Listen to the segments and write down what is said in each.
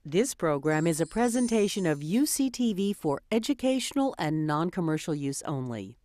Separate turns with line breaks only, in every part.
This program is a presentation of UCTV for educational and non-commercial use only.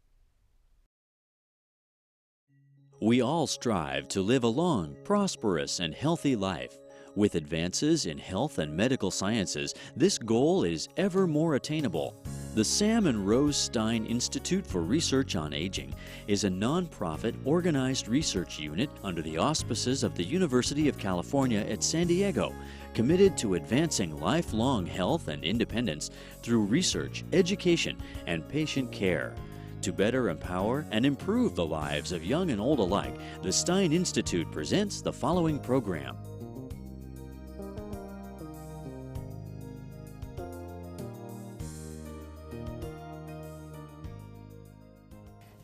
We all strive to live a long, prosperous, and healthy life. With advances in health and medical sciences, this goal is ever more attainable. The Sam and Rose Stein Institute for Research on Aging is a nonprofit organized research unit under the auspices of the University of California at San Diego, committed to advancing lifelong health and independence through research, education, and patient care. To better empower and improve the lives of young and old alike, the Stein Institute presents the following program.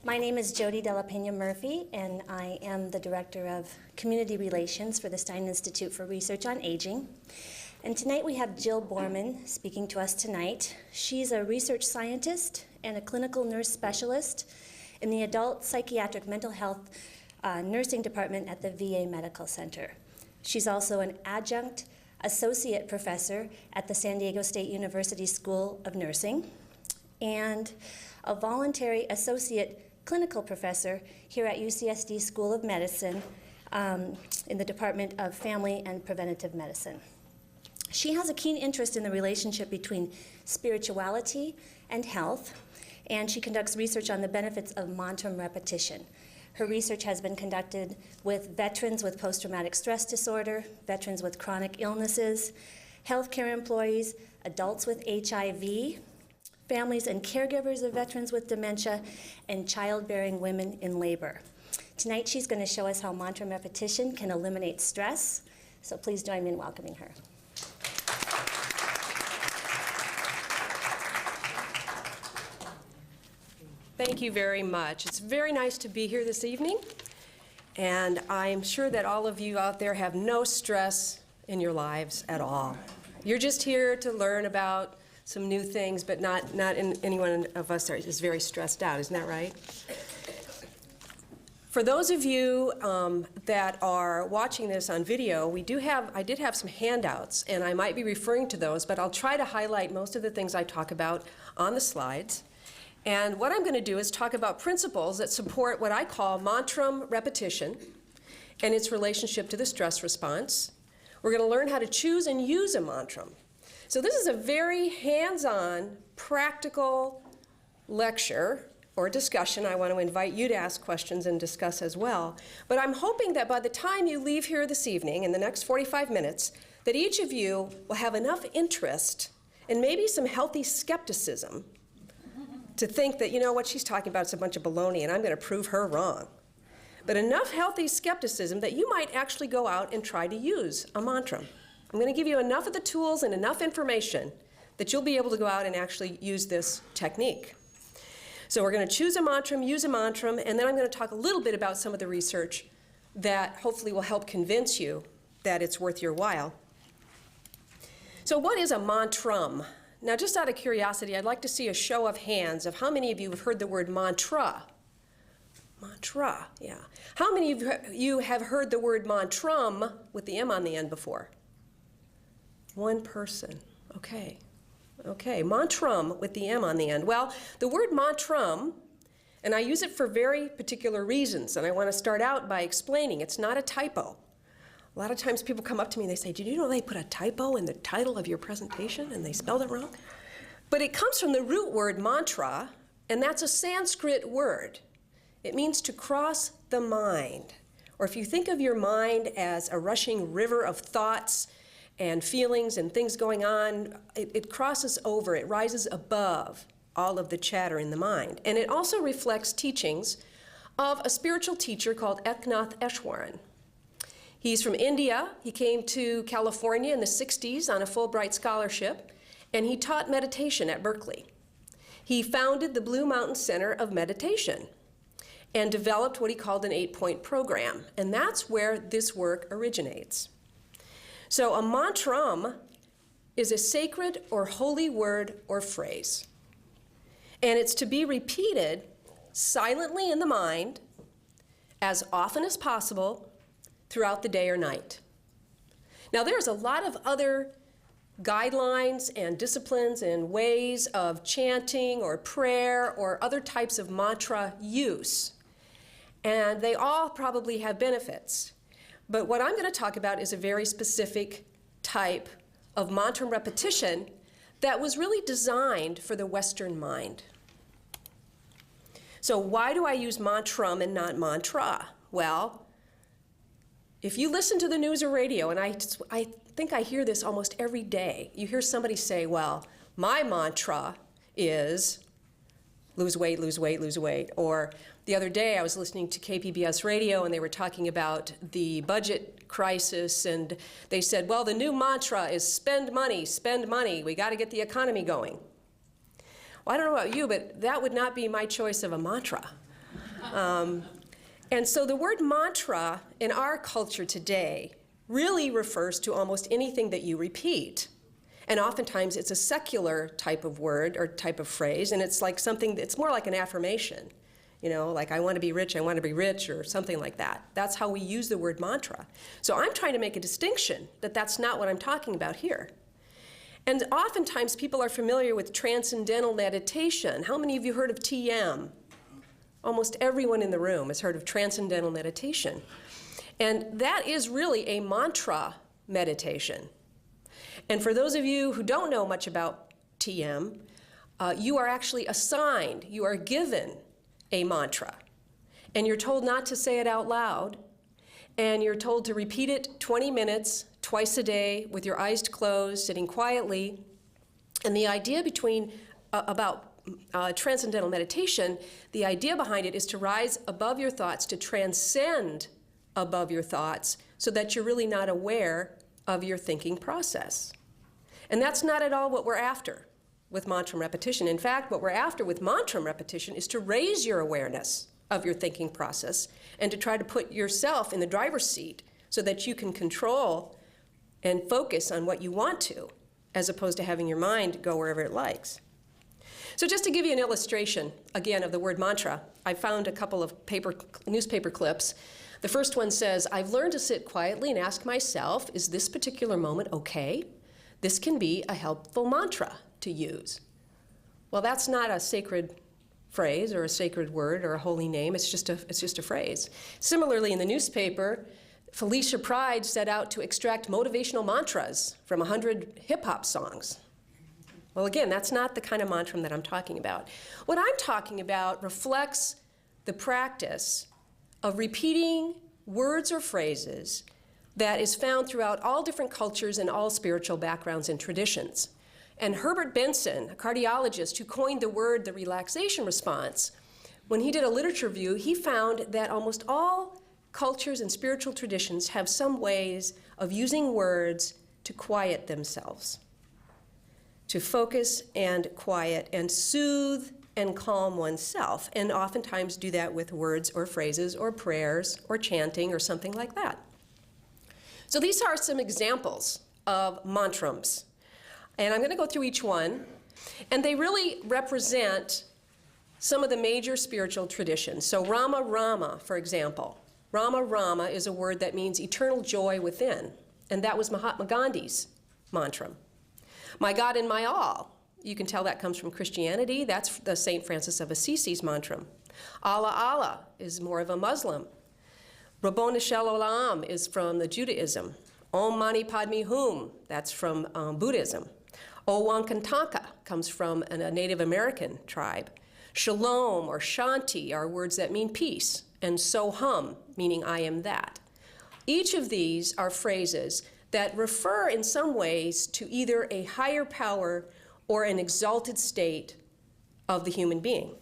My name is Jody Della Pena Murphy, and I am the Director of Community Relations for the Stein Institute for Research on Aging. And tonight we have Jill Bormann speaking to us tonight. She's a research scientist and a clinical nurse specialist in the Adult Psychiatric Mental Health Nursing Department at the VA Medical Center. She's also an adjunct associate professor at the San Diego State University School of Nursing and a voluntary associate clinical professor here at UCSD School of Medicine in the Department of Family and Preventative Medicine. She has a keen interest in the relationship between spirituality and health, and she conducts research on the benefits of mantram repetition. Her research has been conducted with veterans with post-traumatic stress disorder, veterans with chronic illnesses, healthcare employees, adults with HIV, families and caregivers of veterans with dementia, and childbearing women in labor. Tonight she's going to show us how mantram repetition can eliminate stress, so please join me in welcoming her.
Thank you very much. It's very nice to be here this evening, and I'm sure that all of you out there have no stress in your lives at all. You're just here to learn about some new things, but not any one of us is very stressed out. Isn't that right? For those of you that are watching this on video, I did have some handouts, and I might be referring to those, but I'll try to highlight most of the things I talk about on the slides. And what I'm going to do is talk about principles that support what I call mantram repetition and its relationship to the stress response. We're going to learn how to choose and use a mantram. So this is a very hands-on, practical lecture or discussion. I want to invite you to ask questions and discuss as well. But I'm hoping that by the time you leave here this evening, in the next 45 minutes, that each of you will have enough interest and maybe some healthy skepticism to think that, you know, what she's talking about is a bunch of baloney and I'm going to prove her wrong. But enough healthy skepticism that you might actually go out and try to use a mantram. I'm going to give you enough of the tools and enough information that you'll be able to go out and actually use this technique. So we're going to choose a mantram, use a mantram, and then I'm going to talk a little bit about some of the research that hopefully will help convince you that it's worth your while. So what is a mantram? Now, just out of curiosity, I'd like to see a show of hands of how many of you have heard the word mantra. Mantra, yeah. How many of you have heard the word mantram with the M on the end before? One person. Okay. Okay, mantram with the M on the end. Well, the word mantram, and I use it for very particular reasons, and I want to start out by explaining it's not a typo. A lot of times people come up to me and they say, did you know they put a typo in the title of your presentation and they spelled it wrong? But it comes from the root word mantra, and that's a Sanskrit word. It means to cross the mind. Or if you think of your mind as a rushing river of thoughts and feelings and things going on, it crosses over, it rises above all of the chatter in the mind. And it also reflects teachings of a spiritual teacher called Eknath Easwaran. He's from India. He came to California in the 60s on a Fulbright scholarship, and he taught meditation at Berkeley. He founded the Blue Mountain Center of Meditation and developed what he called an 8-point program, and that's where this work originates. So a mantram is a sacred or holy word or phrase, and it's to be repeated silently in the mind as often as possible throughout the day or night. Now, there's a lot of other guidelines and disciplines and ways of chanting or prayer or other types of mantra use. And they all probably have benefits. But what I'm going to talk about is a very specific type of mantram repetition that was really designed for the Western mind. So why do I use mantram and not mantra? Well, if you listen to the news or radio, and I think I hear this almost every day, you hear somebody say, well, my mantra is lose weight, lose weight, lose weight. Or the other day I was listening to KPBS radio and they were talking about the budget crisis, and they said, well, the new mantra is spend money, we got to get the economy going. Well, I don't know about you, but that would not be my choice of a mantra. And so the word mantra in our culture today really refers to almost anything that you repeat. And oftentimes it's a secular type of word or type of phrase, and it's like something, it's more like an affirmation. You know, like I want to be rich, or something like that. That's how we use the word mantra. So I'm trying to make a distinction that that's not what I'm talking about here. And oftentimes people are familiar with transcendental meditation. How many of you heard of TM? Almost everyone in the room has heard of transcendental meditation. And that is really a mantra meditation. And for those of you who don't know much about TM, you are actually assigned, you are given a mantra. And you're told not to say it out loud. And you're told to repeat it 20 minutes, twice a day, with your eyes closed, sitting quietly. And the idea about transcendental meditation, the idea behind it is to rise above your thoughts, to transcend above your thoughts, so that you're really not aware of your thinking process. And that's not at all what we're after with mantram repetition. In fact, what we're after with mantram repetition is to raise your awareness of your thinking process and to try to put yourself in the driver's seat so that you can control and focus on what you want to, as opposed to having your mind go wherever it likes. So just to give you an illustration, again, of the word mantra, I found a couple of newspaper clips. The first one says, I've learned to sit quietly and ask myself, is this particular moment okay? This can be a helpful mantra to use. Well, that's not a sacred phrase or a sacred word or a holy name. It's just a phrase. Similarly, in the newspaper, Felicia Pride set out to extract motivational mantras from 100 hip-hop songs. Well, again, that's not the kind of mantram that I'm talking about. What I'm talking about reflects the practice of repeating words or phrases that is found throughout all different cultures and all spiritual backgrounds and traditions. And Herbert Benson, a cardiologist who coined the word the relaxation response, when he did a literature review, he found that almost all cultures and spiritual traditions have some ways of using words to quiet themselves, to focus and quiet and soothe and calm oneself, and oftentimes do that with words or phrases or prayers or chanting or something like that. So these are some examples of mantrams. And I'm going to go through each one, and they really represent some of the major spiritual traditions. So Rama Rama, for example. Rama Rama is a word that means eternal joy within, and that was Mahatma Gandhi's mantram. My God and my all, you can tell that comes from Christianity. That's the St. Francis of Assisi's mantram. Allah Allah is more of a Muslim. Rabboni Shel Olam is from the Judaism. Om Mani Padme Hum, that's from Buddhism. Owankantaka comes from a Native American tribe. Shalom or Shanti are words that mean peace, and Soham, meaning I am that. Each of these are phrases that refer in some ways to either a higher power or an exalted state of the human being.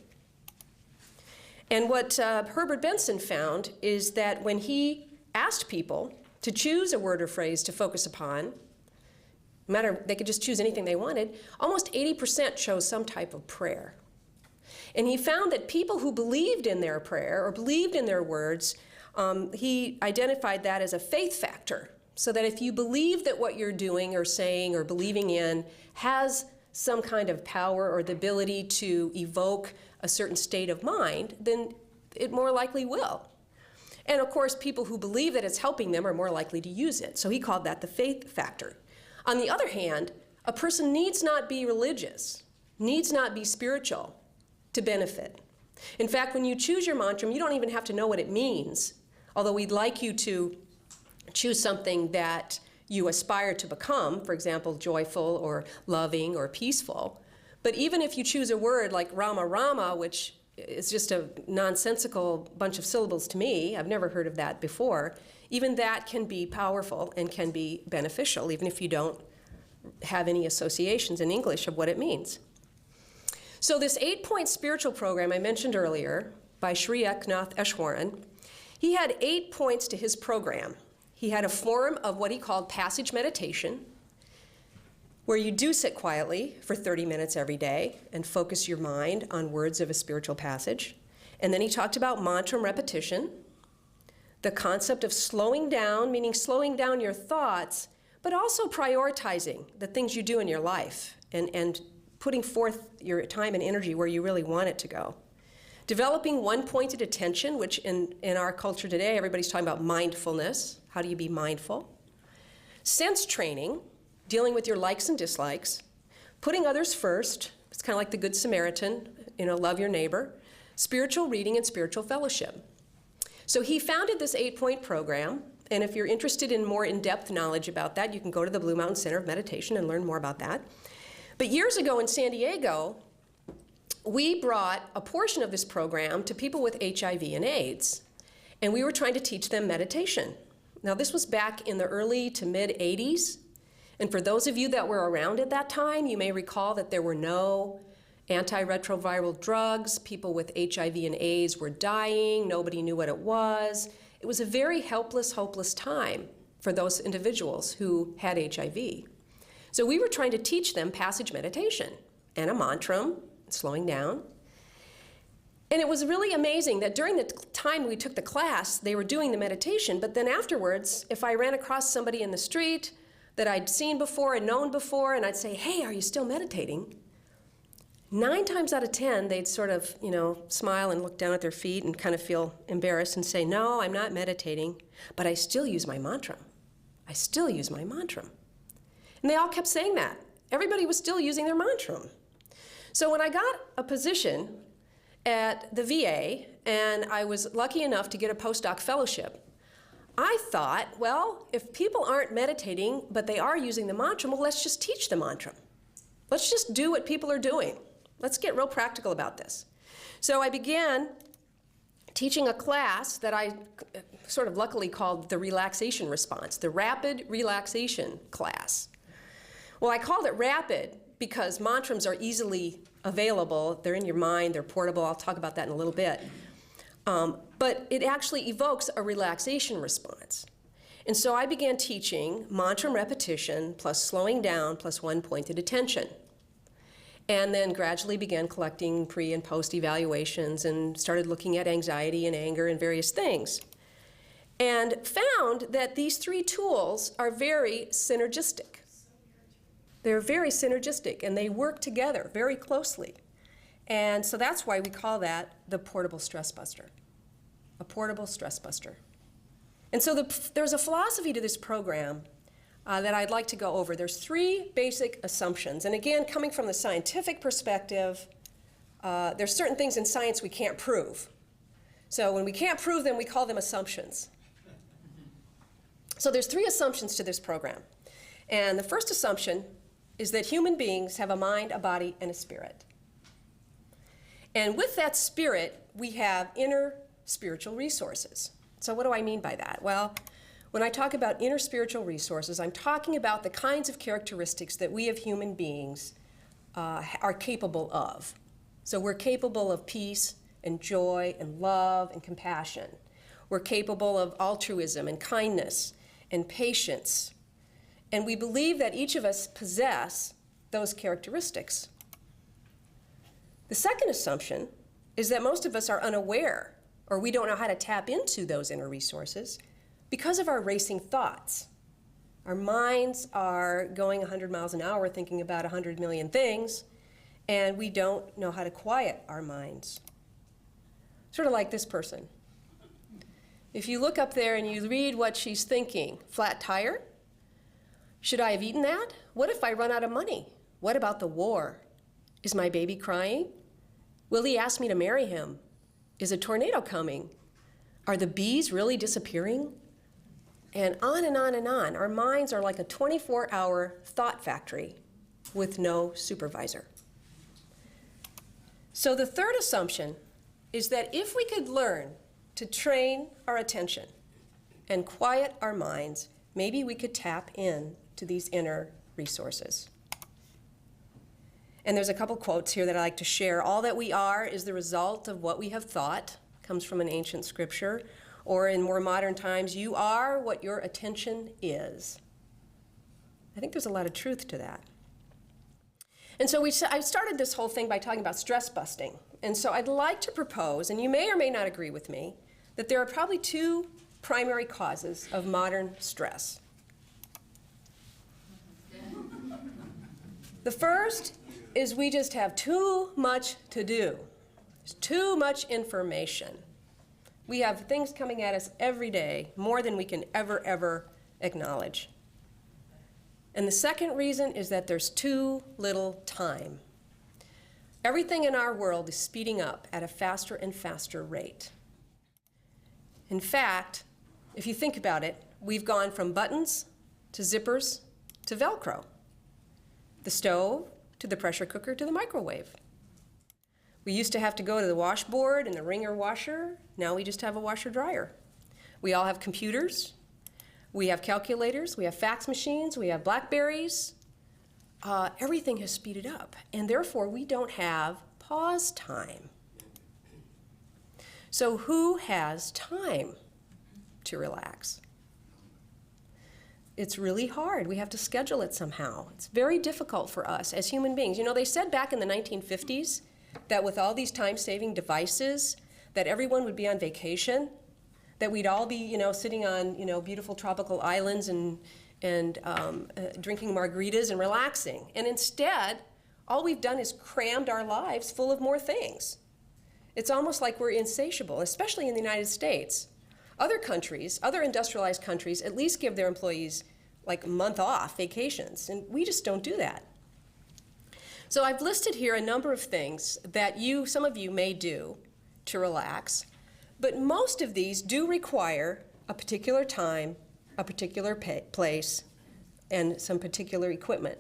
And what Herbert Benson found is that when he asked people to choose a word or phrase to focus upon, they could just choose anything they wanted, almost 80% chose some type of prayer. And he found that people who believed in their prayer or believed in their words, he identified that as a faith factor. So that if you believe that what you're doing or saying or believing in has some kind of power or the ability to evoke a certain state of mind, then it more likely will. And of course, people who believe that it's helping them are more likely to use it. So he called that the faith factor. On the other hand, a person needs not be religious, needs not be spiritual to benefit. In fact, when you choose your mantram, you don't even have to know what it means, although we'd like you to choose something that you aspire to become, for example, joyful or loving or peaceful. But even if you choose a word like Rama Rama, which is just a nonsensical bunch of syllables to me, I've never heard of that before, even that can be powerful and can be beneficial, even if you don't have any associations in English of what it means. So this 8-point spiritual program I mentioned earlier by Sri Eknath Easwaran, he had 8 points to his program. He had a form of what he called passage meditation, where you do sit quietly for 30 minutes every day and focus your mind on words of a spiritual passage. And then he talked about mantram repetition, the concept of slowing down, meaning slowing down your thoughts, but also prioritizing the things you do in your life and putting forth your time and energy where you really want it to go. Developing one-pointed attention, which in our culture today, everybody's talking about mindfulness. How do you be mindful? Sense training, dealing with your likes and dislikes. Putting others first. It's kind of like the Good Samaritan, love your neighbor. Spiritual reading and spiritual fellowship. So he founded this 8-point program, and if you're interested in more in-depth knowledge about that, you can go to the Blue Mountain Center of Meditation and learn more about that. But years ago in San Diego, we brought a portion of this program to people with HIV and AIDS, and we were trying to teach them meditation. Now, this was back in the early to mid-'80s, and for those of you that were around at that time, you may recall that there were no antiretroviral drugs. People with HIV and AIDS were dying. Nobody knew what it was. It was a very helpless, hopeless time for those individuals who had HIV. So we were trying to teach them passage meditation and a mantram, slowing down. And it was really amazing that during the time we took the class, they were doing the meditation, but then afterwards, if I ran across somebody in the street that I'd seen before and known before, and I'd say, hey, are you still meditating? 9 times out of 10, they'd sort of, smile and look down at their feet and kind of feel embarrassed and say, no, I'm not meditating, but I still use my mantram. I still use my mantram. And they all kept saying that. Everybody was still using their mantram. So when I got a position at the VA, and I was lucky enough to get a postdoc fellowship, I thought, well, if people aren't meditating, but they are using the mantram, well, let's just teach the mantram. Let's just do what people are doing. Let's get real practical about this. So I began teaching a class that I sort of luckily called the relaxation response, the rapid relaxation class. Well, I called it rapid because mantrams are easily available. They're in your mind, they're portable. I'll talk about that in a little bit. But it actually evokes a relaxation response. And so I began teaching mantram repetition plus slowing down plus one-pointed attention. And then gradually began collecting pre and post evaluations and started looking at anxiety and anger and various things. And found that these 3 tools are very synergistic. They're very synergistic, and they work together very closely. And so that's why we call that the portable stress buster, a portable stress buster. And so there's a philosophy to this program that I'd like to go over. There's 3 basic assumptions. And again, coming from the scientific perspective, there's certain things in science we can't prove. So when we can't prove them, we call them assumptions. So there's 3 assumptions to this program. And the first assumption is that human beings have a mind, a body, and a spirit. And with that spirit, we have inner spiritual resources. So what do I mean by that? Well, when I talk about inner spiritual resources, I'm talking about the kinds of characteristics that we as human beings are capable of. So we're capable of peace and joy and love and compassion. We're capable of altruism and kindness and patience. And we believe that each of us possess those characteristics. The second assumption is that most of us are unaware, or we don't know how to tap into those inner resources because of our racing thoughts. Our minds are going 100 miles an hour thinking about 100 million things, and we don't know how to quiet our minds. Sort of like this person. If you look up there and you read what she's thinking, flat tire, Should I have eaten that? What if I run out of money? What about the war? Is my baby crying? Will he ask me to marry him? Is a tornado coming? Are the bees really disappearing? And on and on and on. Our minds are like a 24-hour thought factory with no supervisor. So the third assumption is that if we could learn to train our attention and quiet our minds, maybe we could tap in to these inner resources. And there's a couple quotes here that I like to share. All that we are is the result of what we have thought, comes from an ancient scripture. Or in more modern times, you are what your attention is. I think there's a lot of truth to that. And so I started this whole thing by talking about stress busting. And so I'd like to propose, and you may or may not agree with me, that there are probably two primary causes of modern stress. The first is we just have too much to do. There's too much information. We have things coming at us every day, more than we can ever acknowledge. And the second reason is that there's too little time. Everything in our world is speeding up at a faster and faster rate. In fact, if you think about it, we've gone from buttons to zippers to Velcro, the stove to the pressure cooker to the microwave. We used to have to go to the washboard and the wringer washer. Now we just have a washer dryer. We all have computers. We have calculators. We have fax machines. We have Blackberries. Everything has speeded up, and therefore we don't have pause time. So who has time to relax? It's really hard. We have to schedule it somehow. It's very difficult for us as human beings. You know, they said back in the 1950s that with all these time-saving devices, that everyone would be on vacation, that we'd all be, sitting on, beautiful tropical islands and drinking margaritas and relaxing. And instead, all we've done is crammed our lives full of more things. It's almost like we're insatiable, especially in the United States. Other countries, other industrialized countries, at least give their employees like a month off vacations, and we just don't do that. So I've listed here a number of things that some of you may do to relax, but most of these do require a particular time, a particular place, and some particular equipment.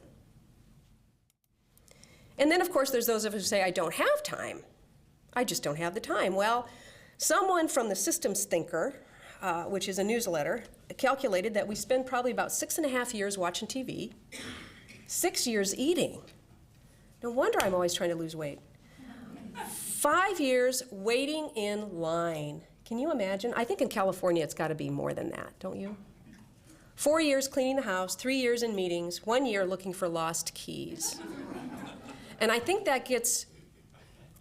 And then, of course, there's those of us who say, I don't have time. I just don't have the time. Well, someone from the Systems Thinker, which is a newsletter, calculated that we spend probably about 6.5 years watching TV, 6 years eating. No wonder I'm always trying to lose weight. 5 years waiting in line. Can you imagine? I think in California it's got to be more than that, don't you? 4 years cleaning the house, 3 years in meetings, 1 year looking for lost keys. And I think that gets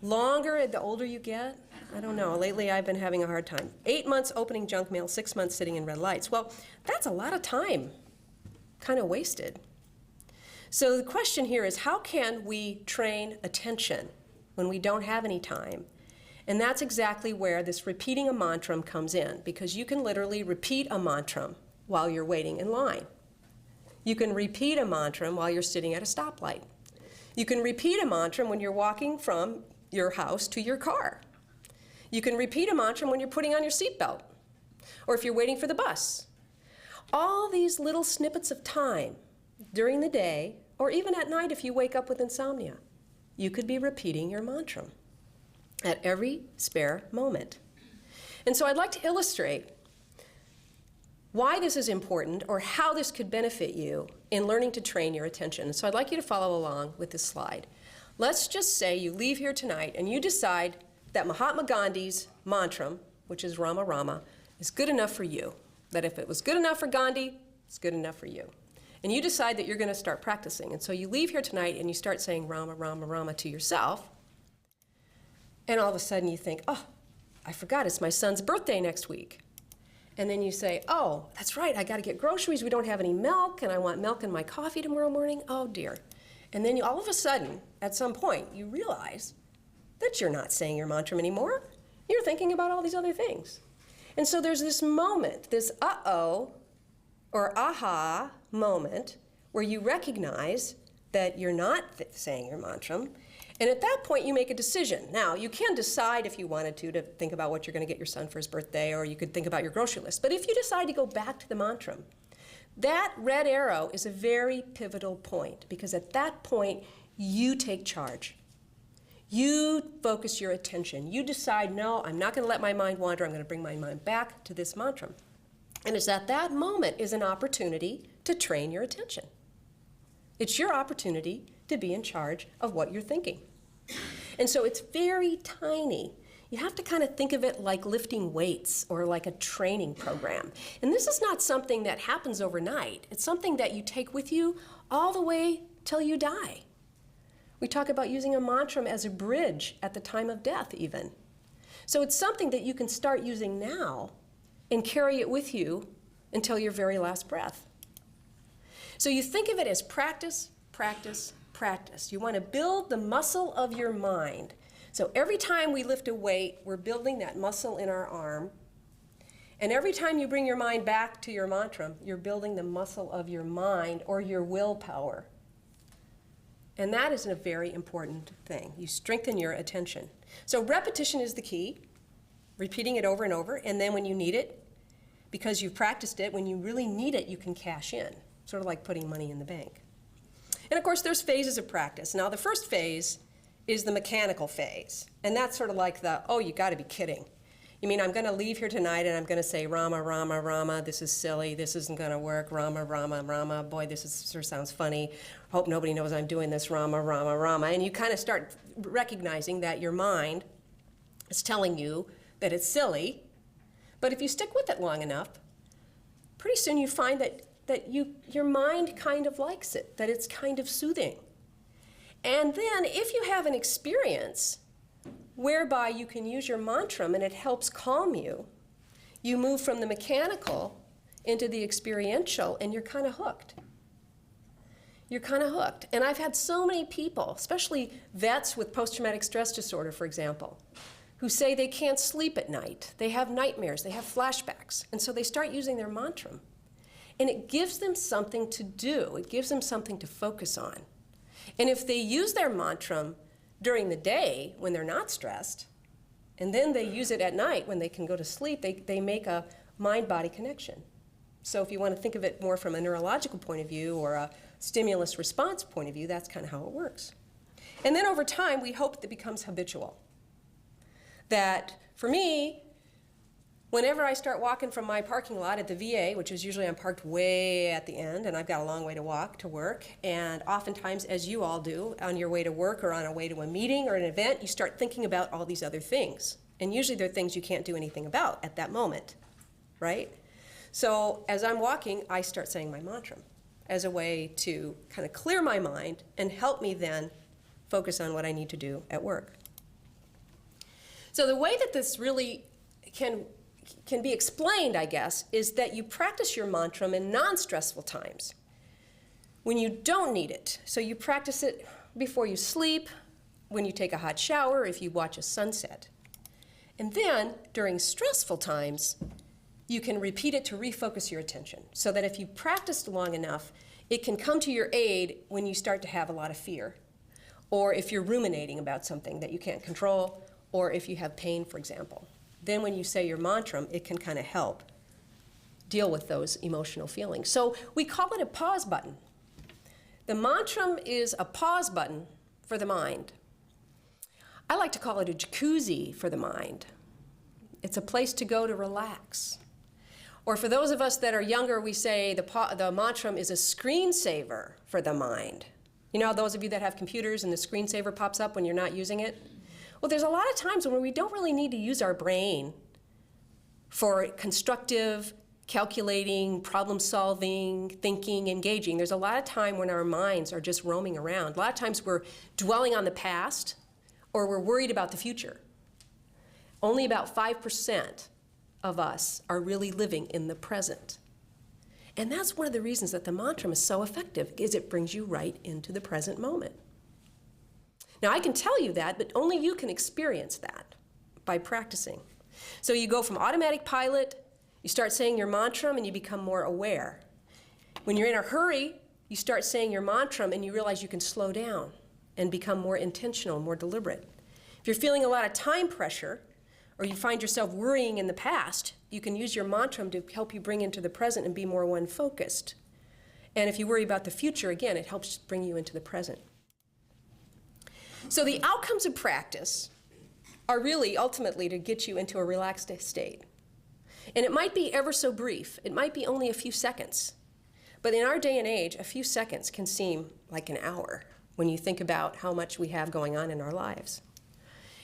longer the older you get. I don't know. Lately I've been having a hard time. 8 months opening junk mail, 6 months sitting in red lights. Well, that's a lot of time kind of wasted. So the question here is, how can we train attention when we don't have any time? And that's exactly where this repeating a mantram comes in, because you can literally repeat a mantram while you're waiting in line. You can repeat a mantram while you're sitting at a stoplight. You can repeat a mantram when you're walking from your house to your car. You can repeat a mantram when you're putting on your seatbelt, or if you're waiting for the bus. All these little snippets of time during the day, or even at night if you wake up with insomnia, you could be repeating your mantram at every spare moment. And so I'd like to illustrate why this is important, or how this could benefit you in learning to train your attention. So I'd like you to follow along with this slide. Let's just say you leave here tonight and you decide that Mahatma Gandhi's mantram, which is Rama Rama, is good enough for you. That if it was good enough for Gandhi, it's good enough for you. And you decide that you're going to start practicing. And so you leave here tonight and you start saying Rama, Rama, Rama to yourself. And all of a sudden you think, oh, I forgot, it's my son's birthday next week. And then you say, oh, that's right, I got to get groceries. We don't have any milk, and I want milk in my coffee tomorrow morning. Oh, dear. And then all of a sudden, at some point, you realize that you're not saying your mantram anymore. You're thinking about all these other things. And so there's this moment, this uh-oh or aha moment, where you recognize that you're not saying your mantram, and at that point you make a decision. Now, you can decide if you wanted to think about what you're going to get your son for his birthday, or you could think about your grocery list. But if you decide to go back to the mantram, that red arrow is a very pivotal point, because at that point you take charge. You focus your attention. You decide, no, I'm not going to let my mind wander. I'm going to bring my mind back to this mantram. And it's at that moment is an opportunity to train your attention. It's your opportunity to be in charge of what you're thinking. And so it's very tiny. You have to kind of think of it like lifting weights or like a training program. And this is not something that happens overnight. It's something that you take with you all the way till you die. We talk about using a mantram as a bridge at the time of death even. So it's something that you can start using now and carry it with you until your very last breath. So you think of it as practice, practice, practice. You want to build the muscle of your mind. So every time we lift a weight, we're building that muscle in our arm. And every time you bring your mind back to your mantram, you're building the muscle of your mind or your willpower. And that is a very important thing. You strengthen your attention. So repetition is the key, repeating it over and over, and then when you need it, because you've practiced it, when you really need it, you can cash in, sort of like putting money in the bank. And of course, there's phases of practice. Now, the first phase is the mechanical phase, and that's sort of like the, oh, you gotta be kidding. You mean I'm gonna leave here tonight and I'm gonna say, Rama, Rama, Rama, this is silly, this isn't gonna work, Rama, Rama, Rama, boy, sure sounds funny, hope nobody knows I'm doing this, Rama, Rama, Rama, and you kind of start recognizing that your mind is telling you that it's silly, but if you stick with it long enough, pretty soon you find that your mind kind of likes it, that it's kind of soothing. And then if you have an experience whereby you can use your mantram and it helps calm you, you move from the mechanical into the experiential and you're kind of hooked. You're kind of hooked. And I've had so many people, especially vets with post-traumatic stress disorder, for example, who say they can't sleep at night. They have nightmares, they have flashbacks. And so they start using their mantram. And it gives them something to do. It gives them something to focus on. And if they use their mantram during the day when they're not stressed, and then they use it at night when they can go to sleep, they make a mind-body connection. So if you want to think of it more from a neurological point of view or a stimulus response point of view, that's kind of how it works. And then over time, we hope that it becomes habitual. That for me, whenever I start walking from my parking lot at the VA, which is usually I'm parked way at the end, and I've got a long way to walk to work, and oftentimes, as you all do, on your way to work or on a way to a meeting or an event, you start thinking about all these other things. And usually they're things you can't do anything about at that moment, right? So as I'm walking, I start saying my mantram as a way to kind of clear my mind and help me then focus on what I need to do at work. So the way that this really can be explained, I guess, is that you practice your mantram in non-stressful times when you don't need it. So you practice it before you sleep, when you take a hot shower, if you watch a sunset. And then during stressful times, you can repeat it to refocus your attention so that if you practiced long enough, it can come to your aid when you start to have a lot of fear, or if you're ruminating about something that you can't control, or if you have pain, for example. Then when you say your mantram, it can kind of help deal with those emotional feelings. So we call it a pause button. The mantram is a pause button for the mind. I like to call it a jacuzzi for the mind. It's a place to go to relax. Or for those of us that are younger, we say the mantram is a screensaver for the mind. You know, those of you that have computers and the screensaver pops up when you're not using it? Well, there's a lot of times when we don't really need to use our brain for constructive, calculating, problem-solving, thinking, engaging. There's a lot of time when our minds are just roaming around. A lot of times we're dwelling on the past or we're worried about the future. Only about 5% of us are really living in the present. And that's one of the reasons that the mantram is so effective, is it brings you right into the present moment. Now, I can tell you that, but only you can experience that by practicing. So you go from automatic pilot, you start saying your mantram, and you become more aware. When you're in a hurry, you start saying your mantram and you realize you can slow down and become more intentional, more deliberate. If you're feeling a lot of time pressure, or you find yourself worrying in the past, you can use your mantram to help you bring into the present and be more one-focused. And if you worry about the future, again, it helps bring you into the present. So the outcomes of practice are really ultimately to get you into a relaxed state. And it might be ever so brief. It might be only a few seconds. But in our day and age, a few seconds can seem like an hour when you think about how much we have going on in our lives.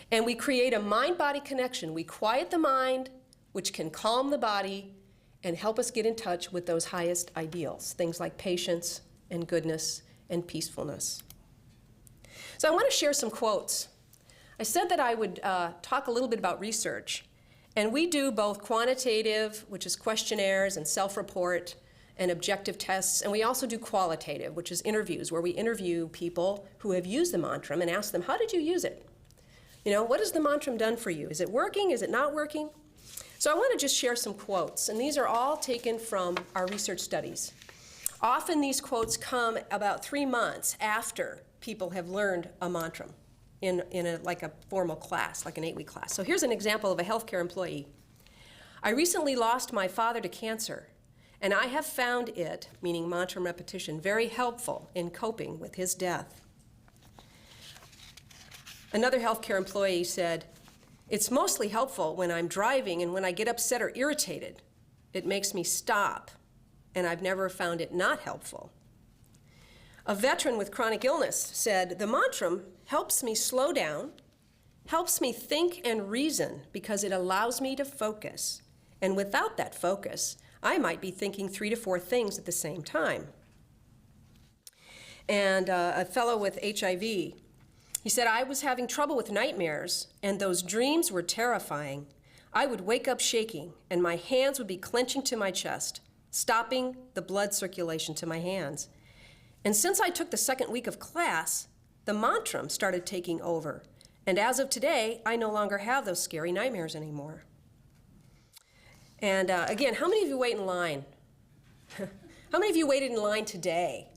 And we create a mind-body connection. We quiet the mind, which can calm the body and help us get in touch with those highest ideals, things like patience and goodness and peacefulness. So I want to share some quotes. I said that I would talk a little bit about research. And we do both quantitative, which is questionnaires and self-report and objective tests, and we also do qualitative, which is interviews, where we interview people who have used the mantram and ask them, how did you use it? You know, what has the mantram done for you? Is it working? Is it not working? So I want to just share some quotes, and these are all taken from our research studies. Often these quotes come about 3 months after people have learned a mantram in like a formal class, like an 8-week class. So here's an example of a healthcare employee. I recently lost my father to cancer, and I have found it, meaning mantram repetition, very helpful in coping with his death. Another healthcare employee said, it's mostly helpful when I'm driving and when I get upset or irritated. It makes me stop, and I've never found it not helpful. A veteran with chronic illness said, the mantram helps me slow down, helps me think and reason because it allows me to focus. And without that focus, I might be thinking 3 to 4 things at the same time. And a fellow with HIV, he said, I was having trouble with nightmares, and those dreams were terrifying. I would wake up shaking, and my hands would be clenching to my chest, stopping the blood circulation to my hands. And since I took the 2nd week of class, the mantram started taking over. And as of today, I no longer have those scary nightmares anymore. And again, how many of you wait in line? How many of you waited in line today,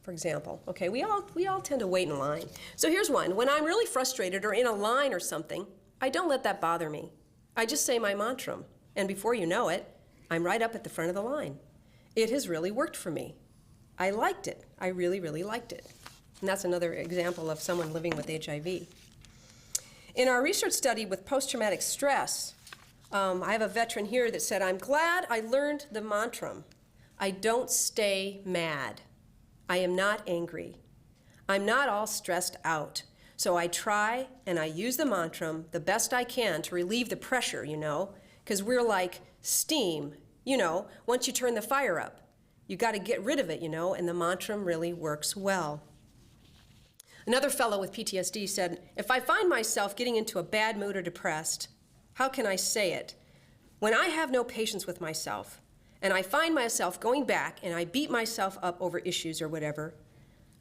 for example? Okay, we all tend to wait in line. So here's one. When I'm really frustrated or in a line or something, I don't let that bother me. I just say my mantram, and before you know it, I'm right up at the front of the line. It has really worked for me. I liked it. I really, really liked it. And that's another example of someone living with HIV. In our research study with post-traumatic stress, I have a veteran here that said, I'm glad I learned the mantram. I don't stay mad. I am not angry. I'm not all stressed out. So I try and I use the mantram the best I can to relieve the pressure, you know, because we're like steam, you know, once you turn the fire up, you got to get rid of it, you know, and the mantram really works well. Another fellow with PTSD said, if I find myself getting into a bad mood or depressed, how can I say it? When I have no patience with myself, and I find myself going back and I beat myself up over issues or whatever,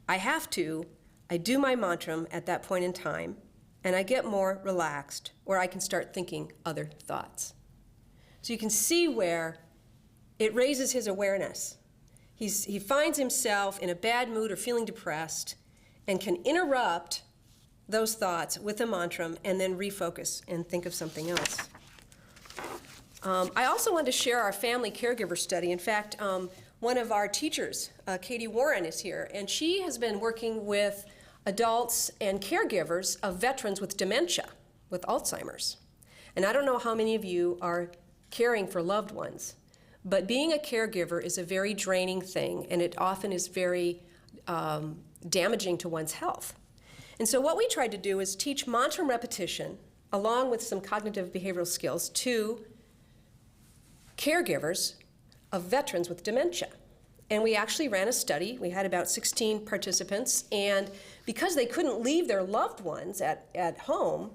I do my mantram at that point in time, and I get more relaxed, or I can start thinking other thoughts. So you can see where it raises his awareness. He finds himself in a bad mood or feeling depressed and can interrupt those thoughts with a mantram and then refocus and think of something else. I also wanted to share our family caregiver study. In fact, one of our teachers, Katie Warren, is here, and she has been working with adults and caregivers of veterans with dementia, with Alzheimer's. And I don't know how many of you are caring for loved ones, but being a caregiver is a very draining thing, and it often is very damaging to one's health. And so what we tried to do is teach mantram repetition, along with some cognitive behavioral skills, to caregivers of veterans with dementia. And we actually ran a study. We had about 16 participants, and because they couldn't leave their loved ones at home,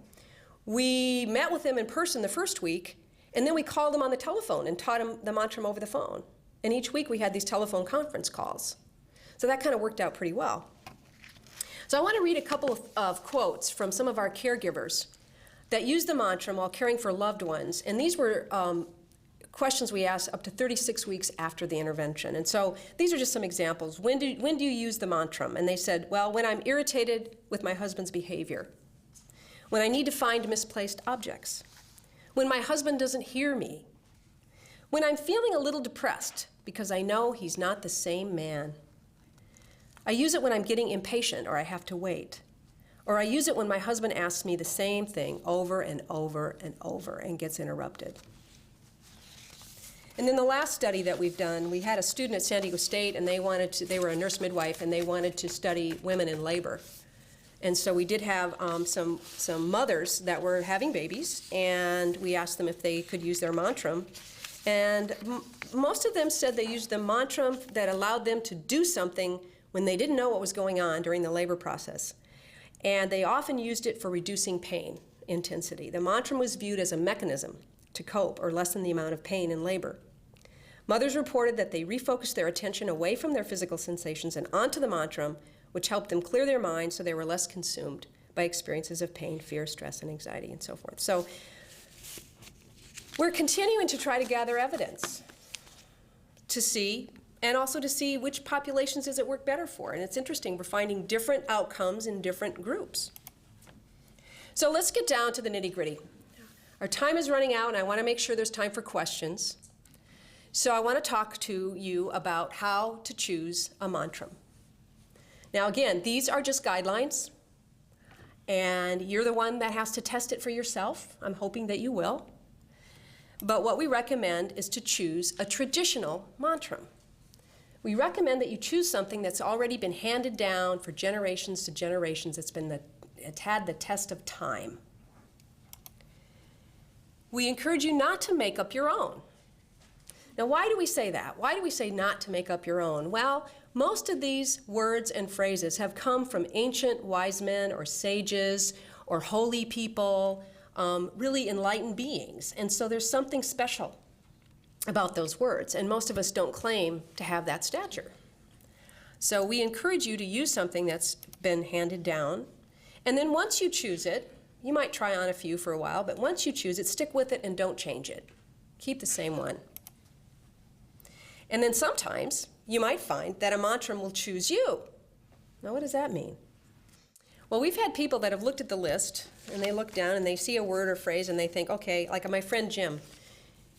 we met with them in person the first week, and then we called them on the telephone and taught them the mantram over the phone. And each week we had these telephone conference calls. So that kind of worked out pretty well. So I want to read a couple of quotes from some of our caregivers that used the mantram while caring for loved ones. And these were questions we ask up to 36 weeks after the intervention. And so these are just some examples. When do you use the mantram? And they said, well, when I'm irritated with my husband's behavior, when I need to find misplaced objects, when my husband doesn't hear me, when I'm feeling a little depressed because I know he's not the same man. I use it when I'm getting impatient or I have to wait. Or I use it when my husband asks me the same thing over and over and over and gets interrupted. And then the last study that we've done, we had a student at San Diego State, and they were a nurse midwife, and they wanted to study women in labor. And so we did have some mothers that were having babies, and we asked them if they could use their mantram. And most of them said they used the mantram that allowed them to do something when they didn't know what was going on during the labor process. And they often used it for reducing pain intensity. The mantram was viewed as a mechanism to cope or lessen the amount of pain in labor. Mothers reported that they refocused their attention away from their physical sensations and onto the mantram, which helped them clear their minds so they were less consumed by experiences of pain, fear, stress, and anxiety, and so forth. So we're continuing to try to gather evidence to see, and also to see which populations does it work better for. And it's interesting, we're finding different outcomes in different groups. So let's get down to the nitty-gritty. Our time is running out, and I want to make sure there's time for questions. So I want to talk to you about how to choose a mantram. Now again, these are just guidelines, and you're the one that has to test it for yourself. I'm hoping that you will. But what we recommend is to choose a traditional mantram. We recommend that you choose something that's already been handed down for generations to generations. It's had the test of time. We encourage you not to make up your own. Now, why do we say that? Why do we say not to make up your own? Well, most of these words and phrases have come from ancient wise men or sages or holy people, really enlightened beings. And so there's something special about those words, and most of us don't claim to have that stature. So we encourage you to use something that's been handed down, and then once you choose it, you might try on a few for a while, but once you choose it, stick with it and don't change it. Keep the same one. And then sometimes you might find that a mantram will choose you. Now, what does that mean? Well, we've had people that have looked at the list, and they look down and they see a word or phrase and they think, okay, like my friend Jim,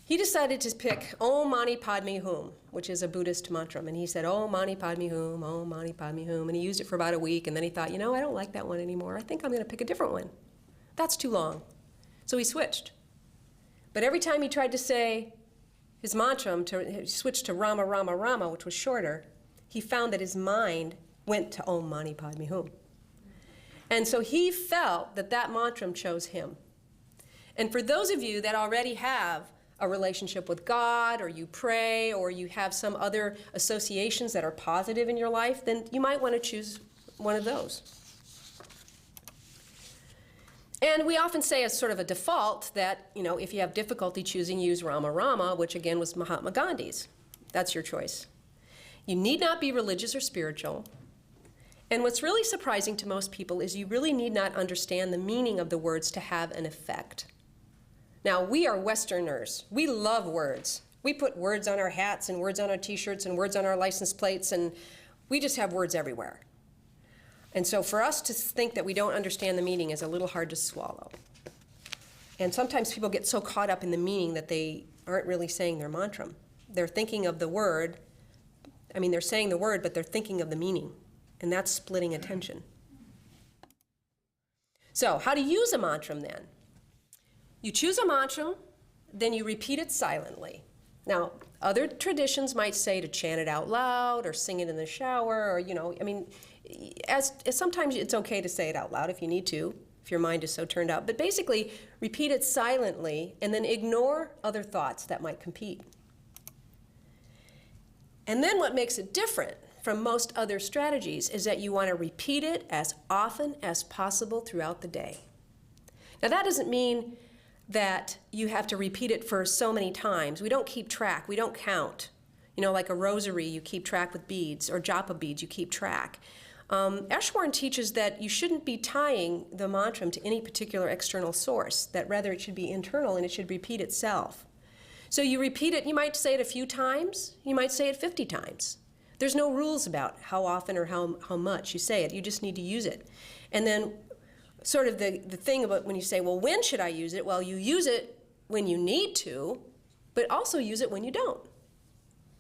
he decided to pick Om Mani Padme Hum, which is a Buddhist mantram. And he said, Om Mani Padme Hum, Om Mani Padme Hum. And he used it for about a week, and then he thought, you know, I don't like that one anymore. I think I'm going to pick a different one. That's too long. So he switched. But every time he tried to say his mantram, he switched to Rama, Rama, Rama, which was shorter, he found that his mind went to Om Mani Padme Hum. And so he felt that that mantram chose him. And for those of you that already have a relationship with God, or you pray, or you have some other associations that are positive in your life, then you might want to choose one of those. And we often say as sort of a default that, you know, if you have difficulty choosing, use Rama Rama, which again was Mahatma Gandhi's. That's your choice. You need not be religious or spiritual. And what's really surprising to most people is you really need not understand the meaning of the words to have an effect. Now, we are Westerners. We love words. We put words on our hats and words on our t-shirts and words on our license plates, and we just have words everywhere. And so for us to think that we don't understand the meaning is a little hard to swallow. And sometimes people get so caught up in the meaning that they aren't really saying their mantram. They're thinking of the word. I mean, they're saying the word, but they're thinking of the meaning. And that's splitting attention. So how to use a mantram then? You choose a mantram, then you repeat it silently. Now, other traditions might say to chant it out loud or sing it in the shower, or, you know, I mean, as sometimes it's okay to say it out loud if you need to, if your mind is so turned out. But basically, repeat it silently and then ignore other thoughts that might compete. And then what makes it different from most other strategies is that you want to repeat it as often as possible throughout the day. Now, that doesn't mean that you have to repeat it for so many times. We don't keep track. We don't count. You know, like a rosary, you keep track with beads, or japa beads, you keep track. Eshwarn teaches that you shouldn't be tying the mantram to any particular external source, that rather it should be internal and it should repeat itself. So you repeat it, you might say it a few times, you might say it 50 times. There's no rules about how often or how much you say it, you just need to use it. And then sort of the thing about when you say, well, when should I use it? Well, you use it when you need to, but also use it when you don't.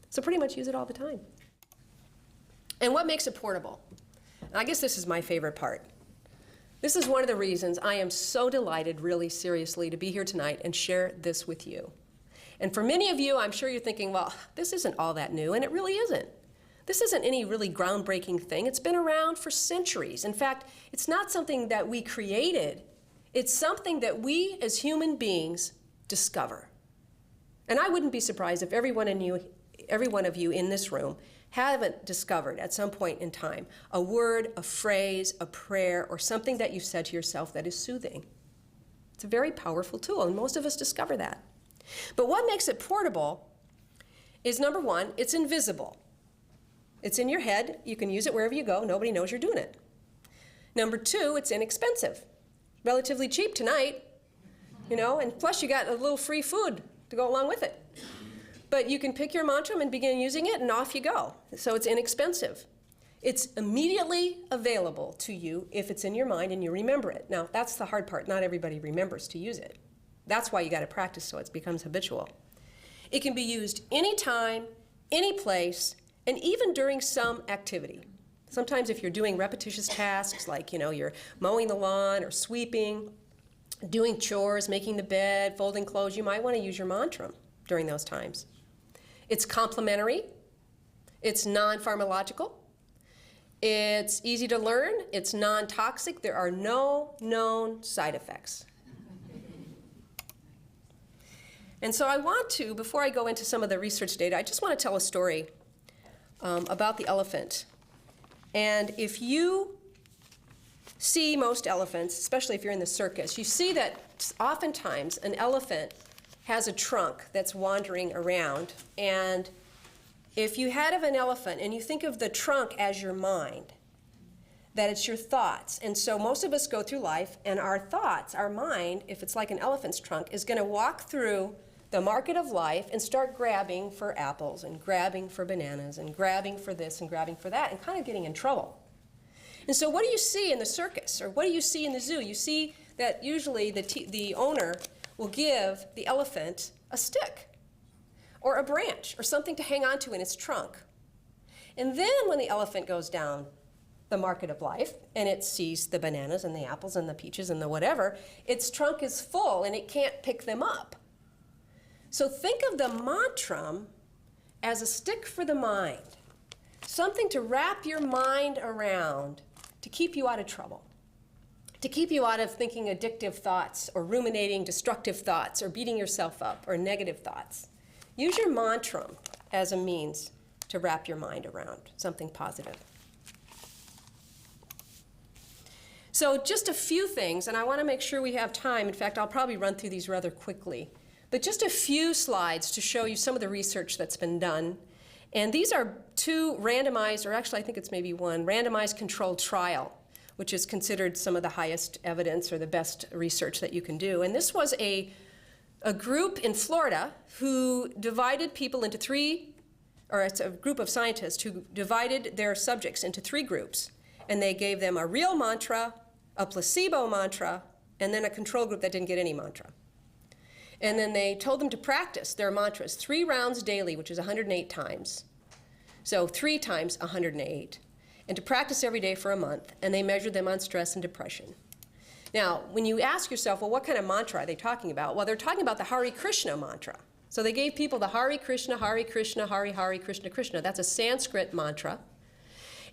So pretty much use it all the time. And what makes it portable? And I guess this is my favorite part. This is one of the reasons I am so delighted, really seriously, to be here tonight and share this with you. And for many of you, I'm sure you're thinking, well, this isn't all that new, and it really isn't. This isn't any really groundbreaking thing. It's been around for centuries. In fact, it's not something that we created. It's something that we as human beings discover. And I wouldn't be surprised if every one of you in this room haven't discovered at some point in time a word, a phrase, a prayer, or something that you've said to yourself that is soothing. It's a very powerful tool, and most of us discover that. But what makes it portable is, number one, it's invisible. It's in your head. You can use it wherever you go. Nobody knows you're doing it. Number two, it's inexpensive. Relatively cheap tonight, and plus you got a little free food to go along with it. But you can pick your mantram and begin using it, and off you go. So it's inexpensive. It's immediately available to you if it's in your mind and you remember it. Now, that's the hard part. Not everybody remembers to use it. That's why you got to practice so it becomes habitual. It can be used anytime, any place, and even during some activity. Sometimes if you're doing repetitious tasks like, you're mowing the lawn or sweeping, doing chores, making the bed, folding clothes, you might want to use your mantram during those times. It's complementary, it's non-pharmacological, it's easy to learn, it's non-toxic, there are no known side effects. And so I want to, before I go into some of the research data, I just want to tell a story about the elephant. And if you see most elephants, especially if you're in the circus, you see that oftentimes an elephant has a trunk that's wandering around. And if you had of an elephant and you think of the trunk as your mind, that it's your thoughts. And so most of us go through life, and our thoughts, our mind, if it's like an elephant's trunk, is going to walk through the market of life and start grabbing for apples and grabbing for bananas and grabbing for this and grabbing for that and kind of getting in trouble. And so what do you see in the circus, or what do you see in the zoo? You see that usually the owner will give the elephant a stick or a branch or something to hang on to in its trunk. And then when the elephant goes down the market of life and it sees the bananas and the apples and the peaches and the whatever, its trunk is full and it can't pick them up. So think of the mantram as a stick for the mind, something to wrap your mind around to keep you out of trouble, to keep you out of thinking addictive thoughts or ruminating destructive thoughts or beating yourself up or negative thoughts. Use your mantram as a means to wrap your mind around something positive. So just a few things, and I want to make sure we have time. In fact, I'll probably run through these rather quickly. But just a few slides to show you some of the research that's been done. And these are two randomized, or actually I think it's maybe one, randomized controlled trial, which is considered some of the highest evidence or the best research that you can do. And this was a group in Florida who divided people into three, or it's a group of scientists who divided their subjects into three groups. And they gave them a real mantra, a placebo mantra, and then a control group that didn't get any mantra. And then they told them to practice their mantras 3 rounds daily, which is 108 times. So 3 times 108. And to practice every day for a month. And they measured them on stress and depression. Now, when you ask yourself, well, what kind of mantra are they talking about? Well, they're talking about the Hare Krishna mantra. So they gave people the Hare Krishna, Hare Krishna, Hare Krishna, Krishna. That's a Sanskrit mantra.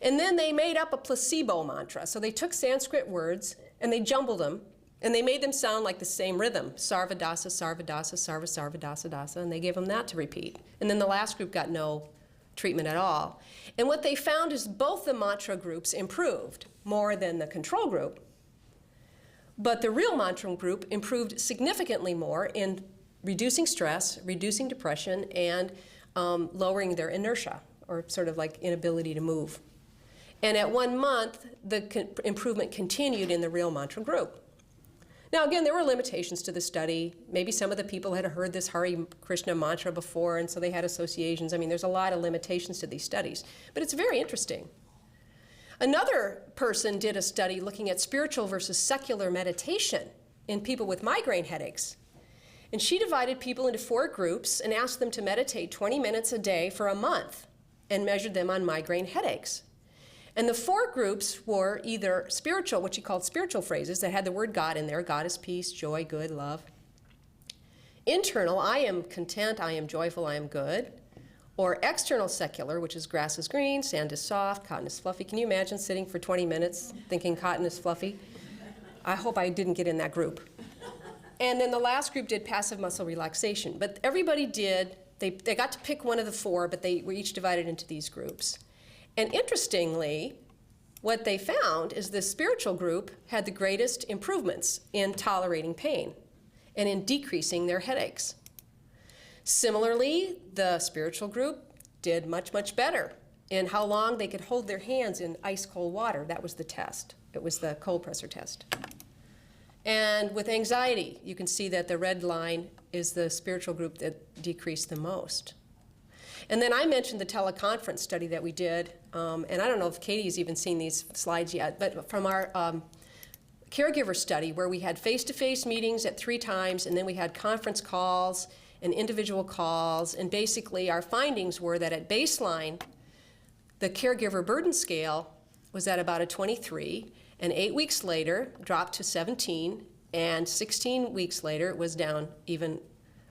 And then they made up a placebo mantra. So they took Sanskrit words and they jumbled them. And they made them sound like the same rhythm, sarvadasa, sarvadasa, sarva, sarvadasa, dasa, and they gave them that to repeat. And then the last group got no treatment at all. And what they found is both the mantra groups improved more than the control group. But the real mantram group improved significantly more in reducing stress, reducing depression, and lowering their inertia, or sort of like inability to move. And at 1 month, the improvement continued in the real mantram group. Now, again, there were limitations to the study. Maybe some of the people had heard this Hare Krishna mantra before, and so they had associations. I mean, there's a lot of limitations to these studies, but it's very interesting. Another person did a study looking at spiritual versus secular meditation in people with migraine headaches. And she divided people into 4 groups and asked them to meditate 20 minutes a day for a month and measured them on migraine headaches. And the 4 groups were either spiritual, what she called spiritual phrases that had the word God in there. God is peace, joy, good, love. Internal, I am content, I am joyful, I am good. Or external secular, which is grass is green, sand is soft, cotton is fluffy. Can you imagine sitting for 20 minutes thinking cotton is fluffy? I hope I didn't get in that group. And then the last group did passive muscle relaxation. But everybody did, they got to pick one of the 4, but they were each divided into these groups. And interestingly, what they found is the spiritual group had the greatest improvements in tolerating pain and in decreasing their headaches. Similarly, the spiritual group did much, much better in how long they could hold their hands in ice cold water. That was the test. It was the cold presser test. And with anxiety, you can see that the red line is the spiritual group that decreased the most. And then I mentioned the teleconference study that we did, and I don't know if Katie's even seen these slides yet, but from our caregiver study where we had face-to-face meetings at 3 times, and then we had conference calls and individual calls, and basically our findings were that at baseline, the caregiver burden scale was at about a 23, and 8 weeks later dropped to 17, and 16 weeks later it was down even,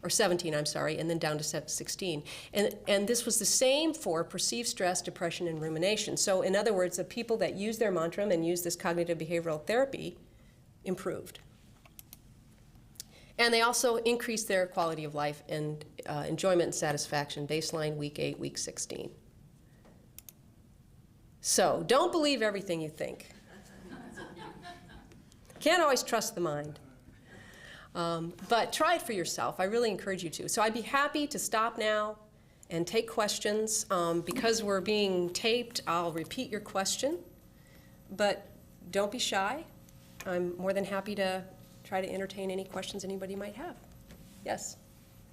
or 17, I'm sorry, and then down to 16. And this was the same for perceived stress, depression, and rumination. So in other words, the people that use their mantram and use this cognitive behavioral therapy improved. And they also increased their quality of life and enjoyment and satisfaction, baseline week 8, week 16. So don't believe everything you think. Can't always trust the mind. But try it for yourself. I really encourage you to. So I'd be happy to stop now and take questions. Because we're being taped, I'll repeat your question. But don't be shy. I'm more than happy to try to entertain any questions anybody might have. Yes?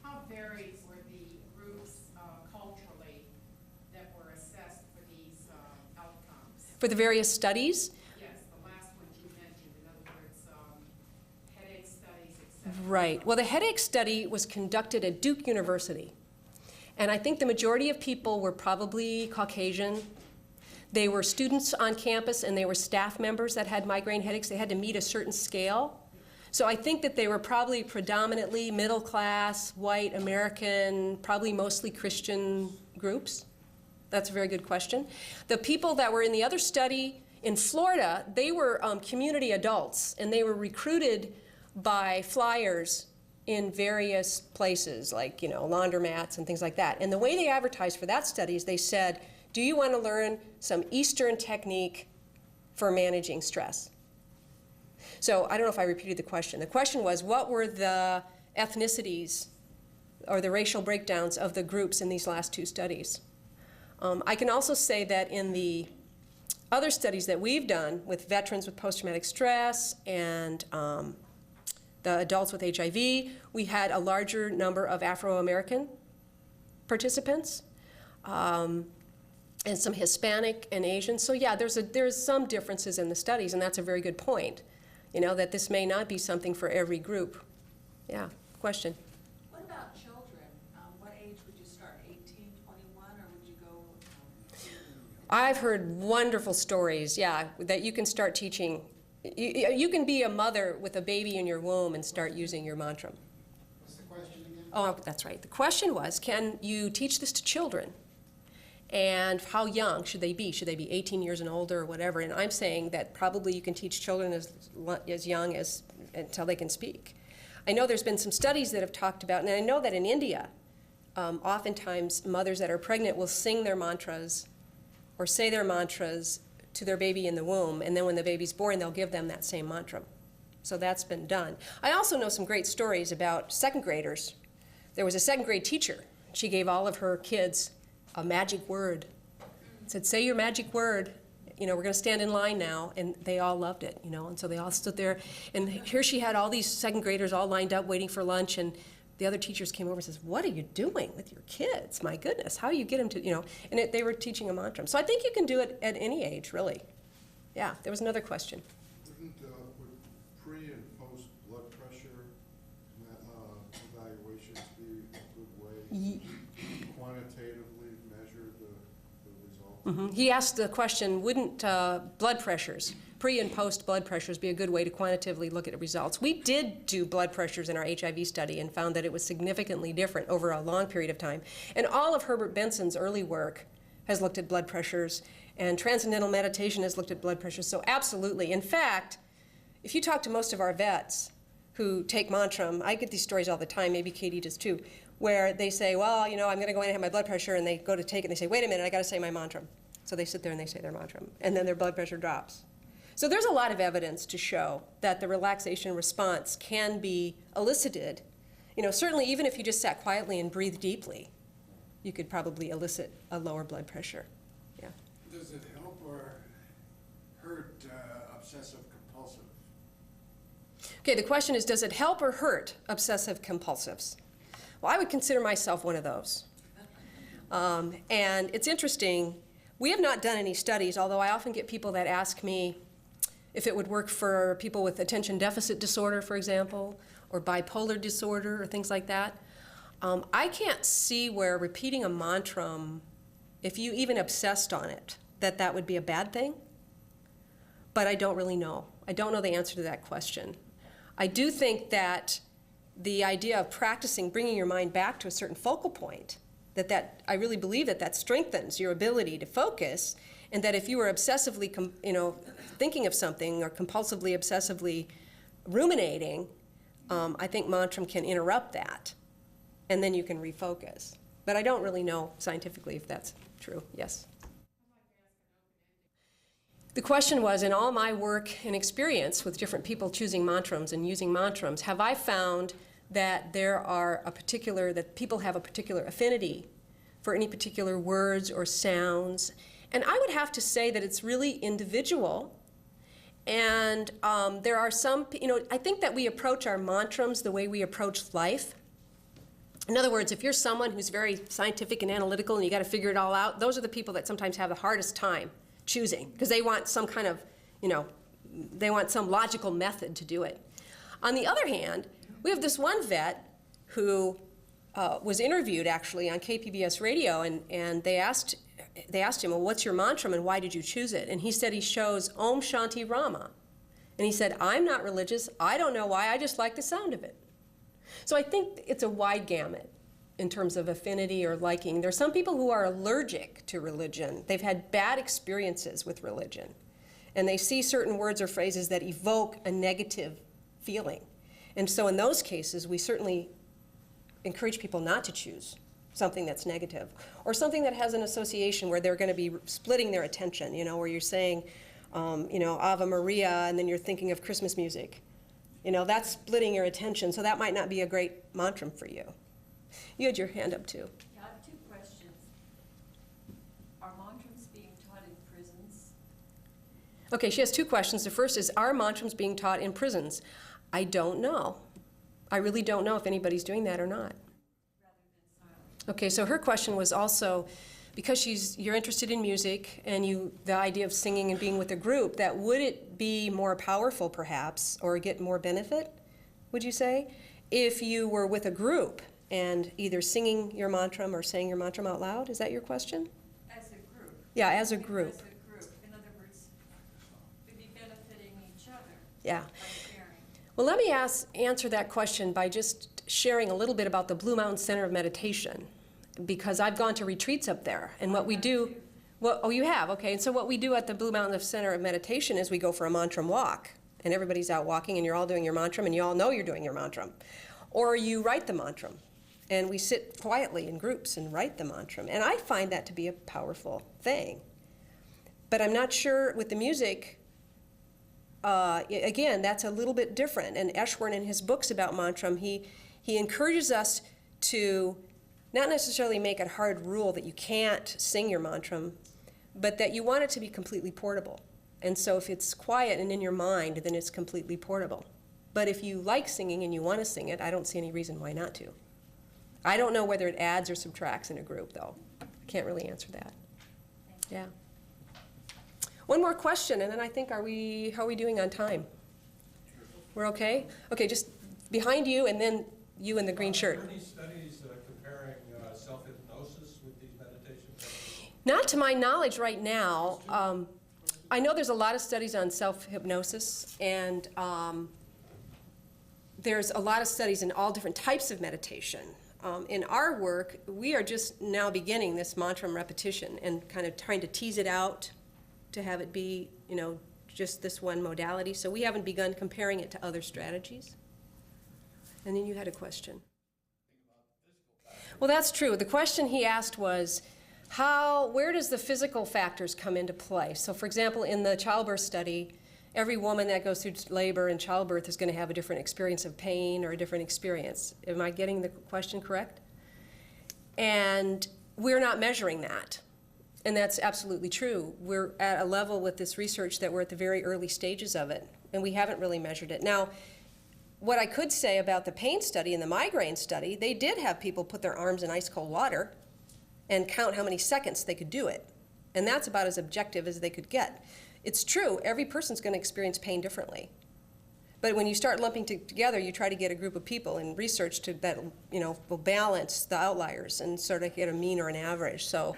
How varied were the groups culturally that were assessed for these outcomes?
For the various studies?
Yes, the last one you mentioned, in other words, headache studies, etc.
Right. Well, the headache study was conducted at Duke University. And I think the majority of people were probably Caucasian. They were students on campus and they were staff members that had migraine headaches. They had to meet a certain scale. So I think that they were probably predominantly middle class, white, American, probably mostly Christian groups. That's a very good question. The people that were in the other study in Florida, they were community adults, and they were recruited by flyers in various places, like, you know, laundromats and things like that. And the way they advertised for that study is they said, do you want to learn some Eastern technique for managing stress? So I don't know if I repeated the question. The question was, what were the ethnicities or the racial breakdowns of the groups in these last 2 studies? I can also say that in the other studies that we've done with veterans with post-traumatic stress and the adults with HIV, we had a larger number of Afro-American participants and some Hispanic and Asian. So yeah, there's some differences in the studies, and that's a very good point. You know, that this may not be something for every group. Yeah, question?
What about children? What age would you start, 18, 21, or would you go?
I've heard wonderful stories, yeah, that you can start teaching. You can be a mother with a baby in your womb and start using your mantram.
What's the question again?
Oh, that's right. The question was, can you teach this to children? And how young should they be? Should they be 18 years and older or whatever? And I'm saying that probably you can teach children as young as until they can speak. I know there's been some studies that have talked about, and I know that in India, oftentimes mothers that are pregnant will sing their mantras or say their mantras to their baby in the womb, and then when the baby's born, they'll give them that same mantra. So that's been done. I also know some great stories about 2nd graders. There was a 2nd grade teacher. She gave all of her kids a magic word. Said, say your magic word, we're going to stand in line now, and they all loved it, and so they all stood there, and here she had all these second graders all lined up waiting for lunch, and the other teachers came over and says, "What are you doing with your kids? My goodness, how do you get them to, and they were teaching a mantram. So I think you can do it at any age, really. Yeah, there was another question.
Would pre and post blood pressure evaluations be a good way to quantitatively measure the results?
He asked the question, wouldn't blood pressures, pre and post blood pressures, be a good way to quantitatively look at results? We did do blood pressures in our HIV study and found that it was significantly different over a long period of time. And all of Herbert Benson's early work has looked at blood pressures, and Transcendental Meditation has looked at blood pressures, so absolutely. In fact, if you talk to most of our vets who take Mantram, I get these stories all the time, maybe Katie does too, where they say, well, I'm going to go in and have my blood pressure, and they go to take it, and they say, wait a minute, I got to say my Mantram. So they sit there and they say their Mantram, and then their blood pressure drops. So there's a lot of evidence to show that the relaxation response can be elicited. Certainly even if you just sat quietly and breathed deeply, you could probably elicit a lower blood pressure. Yeah.
Does it help or hurt obsessive compulsive?
Okay, the question is, does it help or hurt obsessive compulsives? Well, I would consider myself one of those. And it's interesting, we have not done any studies, although I often get people that ask me if it would work for people with attention deficit disorder, for example, or bipolar disorder, or things like that. I can't see where repeating a mantram, if you even obsessed on it, that would be a bad thing. But I don't really know. I don't know the answer to that question. I do think that the idea of practicing, bringing your mind back to a certain focal point, I really believe that strengthens your ability to focus, and that if you were obsessively, thinking of something or compulsively, obsessively ruminating, I think mantram can interrupt that, and then you can refocus. But I don't really know scientifically if that's true. Yes? The question was, in all my work and experience with different people choosing mantrams and using mantrams, have I found that that people have a particular affinity for any particular words or sounds? And I would have to say that it's really individual. And there are some, I think that we approach our mantrams the way we approach life. In other words, if you're someone who's very scientific and analytical and you got to figure it all out, those are the people that sometimes have the hardest time choosing, because they want some kind of, they want some logical method to do it. On the other hand, we have this one vet who was interviewed actually on KPBS radio, and they asked him, well, what's your mantram and why did you choose it? And he said he chose Om Shanti Rama. And he said, I'm not religious, I don't know why, I just like the sound of it. So I think it's a wide gamut in terms of affinity or liking. There are some people who are allergic to religion. They've had bad experiences with religion. And they see certain words or phrases that evoke a negative feeling. And so in those cases, we certainly encourage people not to choose something that's negative, or something that has an association where they're going to be splitting their attention, where you're saying, Ave Maria, and then you're thinking of Christmas music. That's splitting your attention, so that might not be a great mantram for you. You had your hand up too.
Yeah, I have two questions. Are mantrams being taught in prisons?
Okay, she has two questions. The first is, are mantrams being taught in prisons? I don't know. I really don't know if anybody's doing that or not. Okay, so her question was also, because you're interested in music and the idea of singing and being with a group, that would it be more powerful perhaps, or get more benefit, would you say, if you were with a group and either singing your mantram or saying your mantram out loud? Is that your question?
As a group.
Yeah, as a group.
As a group. In other words, we'd be benefiting each other.
Yeah.
By sharing.
Well, let me answer that question by just sharing a little bit about the Blue Mountain Center of Meditation, because I've gone to retreats up there, and what we do, oh, you have, okay, and so what we do at the Blue Mountain Center of Meditation is we go for a mantram walk, and everybody's out walking, and you're all doing your mantram, and you all know you're doing your mantram. Or you write the mantram, and we sit quietly in groups and write the mantram, and I find that to be a powerful thing. But I'm not sure with the music, again, that's a little bit different, and Eshwarn in his books about mantram, he encourages us to not necessarily make a hard rule that you can't sing your mantram, but that you want it to be completely portable. And so if it's quiet and in your mind, then it's completely portable. But if you like singing and you want to sing it, I don't see any reason why not to. I don't know whether it adds or subtracts in a group, though. I can't really answer that. Yeah. One more question, and then I think, how are we doing on time? We're okay? Okay, just behind you, and then you in the green shirt.
Are there any studies comparing self-hypnosis with these meditation techniques?
Not to my knowledge right now. I know there's a lot of studies on self-hypnosis, and there's a lot of studies in all different types of meditation. In our work, we are just now beginning this mantram repetition and kind of trying to tease it out to have it be, just this one modality. So we haven't begun comparing it to other strategies. And then you had a question. Well, that's true. The question he asked was, where does the physical factors come into play? So for example, in the childbirth study, every woman that goes through labor and childbirth is going to have a different experience of pain or a different experience. Am I getting the question correct? And we're not measuring that. And that's absolutely true. We're at a level with this research that we're at the very early stages of it, and we haven't really measured it. Now, what I could say about the pain study and the migraine study, they did have people put their arms in ice cold water and count how many seconds they could do it. And that's about as objective as they could get. It's true, every person's going to experience pain differently. But when you start lumping together, you try to get a group of people in research that will balance the outliers and sort of get a mean or an average. So,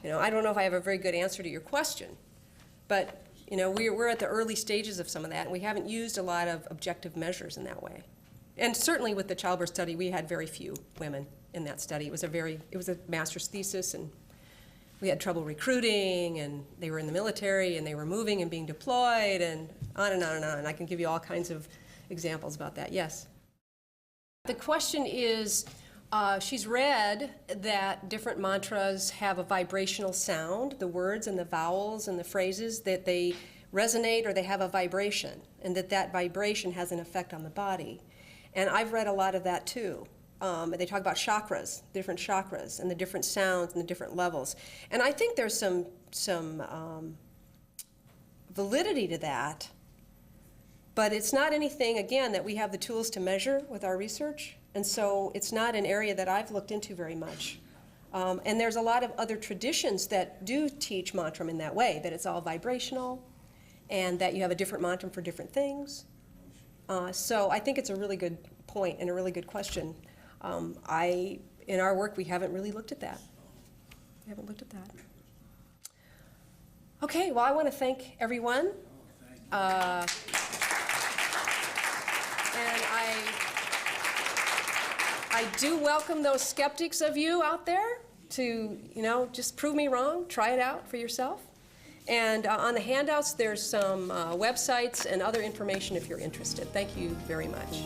I don't know if I have a very good answer to your question. But, we're at the early stages of some of that, and we haven't used a lot of objective measures in that way. And certainly with the childbirth study, we had very few women in that study. It was a master's thesis, and we had trouble recruiting, and they were in the military, and they were moving and being deployed, and on and on and on. I can give you all kinds of examples about that. Yes? The question is, she's read that different mantras have a vibrational sound, the words and the vowels and the phrases, that they resonate or they have a vibration, and that vibration has an effect on the body. And I've read a lot of that too. They talk about chakras, different chakras, and the different sounds and the different levels. And I think there's some validity to that, but it's not anything, again, that we have the tools to measure with our research, and so it's not an area that I've looked into very much. And there's a lot of other traditions that do teach mantram in that way, that it's all vibrational, and that you have a different mantram for different things. So I think it's a really good point and a really good question. In our work, we haven't really looked at that. We haven't looked at that. Okay, well, I want to thank everyone. And I do welcome those skeptics of you out there to, just prove me wrong, try it out for yourself. And on the handouts, there's some websites and other information if you're interested. Thank you very much.